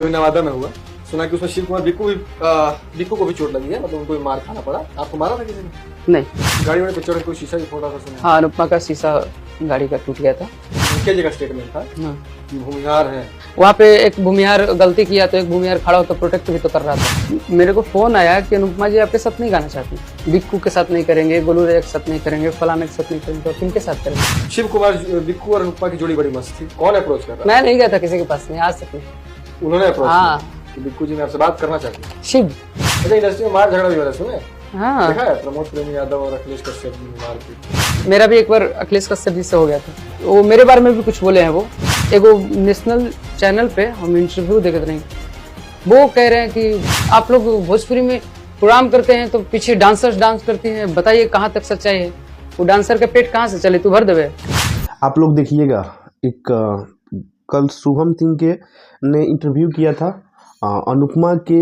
नवादा में हुआ, सुना कि उसमें शिव कुमार बिक्कू को भी चोट लगी है, मतलब उनको भी मार खाना पड़ा। आपको मारा था किसी ने? नहीं। गाड़ी वाले पे चढ़ के कोई शीशा भी फोड़ा था सुना? हाँ, अनुपमा का शीशा गाड़ी का टूट गया था। मुखिया जी का स्टेटमेंट था कि भूमिहार है। वहाँ पे एक भूमिहार गलती किया तो एक भूमिहार खड़ा होकर प्रोटेक्ट भी तो कर रहा था। मेरे को फोन आया कि अनुपमा जी आपके साथ नहीं गाना चाहती, बिक्कू के साथ नहीं करेंगे, गोलू राजा के साथ नहीं करेंगे, फलाने के साथ नहीं करेंगे, तो किनके साथ करेंगे? शिव कुमार बिक्कू और अनुपमा की जोड़ी बड़ी मस्त थी। कौन अप्रोच कर रहा? मैं नहीं गया था किसी के पास, नहीं आज तक नहीं। उन्होंने अप्रोच हाँ। किया कि बिक्कू जी मैं आपसे बात करना चाहती हूँ। शिव। अच्छा, इंडस्ट्री में मार झगड़ा भी हो रहा है, सुने? हाँ, देखा है प्रमोद प्रेमी यादव और अखिलेश कश्यप की मारपीट। मेरा भी एक बार अखिलेश कश्यप जी से हो गया था। वो मेरे बारे में भी कुछ बोले हैं। वो एगो नेशनल चैनल पे हम इंटरव्यू देखते रहे, वो कह रहे हैं कि आप लोग भोजपुरी में प्रोग्राम करते हैं तो पीछे डांसर्स डांस करती हैं, बताइए कहाँ तक सच्चाई है? वो डांसर का पेट कहाँ से चले, तू भर देवे। आप लोग देखिएगा, एक कल शुभम सिंह के ने इंटरव्यू किया था अनुपमा के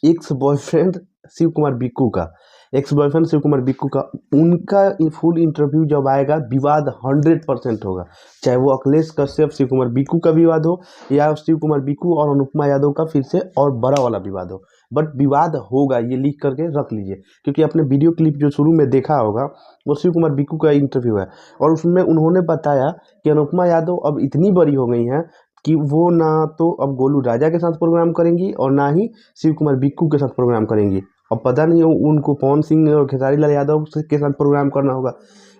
एक्स बॉयफ्रेंड शिव कुमार बिक्कू का। उनका फुल इंटरव्यू जब आएगा, विवाद 100% होगा। चाहे वो अखिलेश कश्यप शिव कुमार बिक्कू का विवाद हो या शिव कुमार बिक्कू और अनुपमा यादव का फिर से और बड़ा वाला विवाद हो, बट विवाद होगा, ये लिख करके रख लीजिए। क्योंकि आपने वीडियो क्लिप जो शुरू में देखा होगा वो शिव कुमार बिक्कू का इंटरव्यू है, और उसमें उन्होंने बताया कि अनुपमा यादव अब इतनी बड़ी हो गई हैं कि वो ना तो अब गोलू राजा के साथ प्रोग्राम करेंगी और ना ही शिव कुमार बिक्कू के साथ प्रोग्राम करेंगी। अब पता नहीं उनको पवन सिंह और खेसारी लाल यादव के साथ प्रोग्राम करना होगा,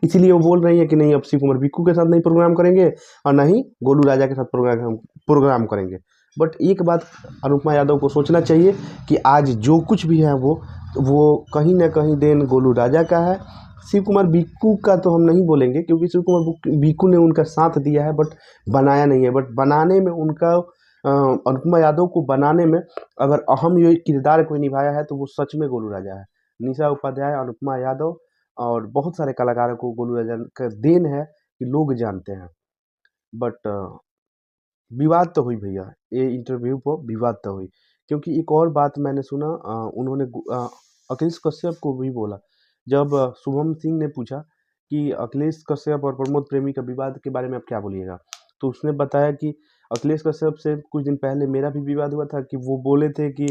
इसीलिए वो बोल रही है कि नहीं, अब शिव कुमार बिक्कू के साथ नहीं प्रोग्राम करेंगे और ना ही गोलू राजा के साथ प्रोग्राम करेंगे। बट एक बात अनुपमा यादव को सोचना चाहिए कि आज जो कुछ भी है वो कहीं ना कहीं देन गोलू राजा का है। शिव कुमार बिक्कू का तो हम नहीं बोलेंगे, क्योंकि शिव कुमार बिक्कू ने उनका साथ दिया है बट बनाया नहीं है। बट बनाने में उनका अनुपमा यादव को बनाने में अगर अहम ये किरदार कोई निभाया है तो वो सच में गोलू राजा है। निशा उपाध्याय, अनुपमा यादव और बहुत सारे कलाकारों को गोलू राजा का देन है कि लोग जानते हैं। बट विवाद तो हुई भैया, ये इंटरव्यू पर विवाद तो हुई। क्योंकि एक और बात मैंने सुना, उन्होंने अखिलेश कश्यप को भी बोला। जब शुभम सिंह ने पूछा कि अखिलेश कश्यप और प्रमोद प्रेमी का विवाद के बारे में आप क्या बोलिएगा, तो उसने बताया कि अखिलेश कश्यप से कुछ दिन पहले मेरा भी विवाद हुआ था कि वो बोले थे कि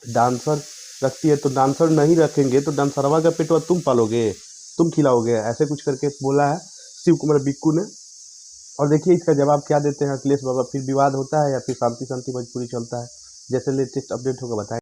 डांसर रखती है तो डांसर नहीं रखेंगे तो डांसरवा का पेटवा तुम पालोगे, तुम खिलाओगे, ऐसे कुछ करके बोला है शिव कुमार बिक्कू ने। और देखिए इसका जवाब क्या देते हैं अखिलेश बाबा। फिर विवाद होता है या फिर शांति शांति भोजपुरी चलता है? जैसे लेटेस्ट अपडेट होगा बताएं।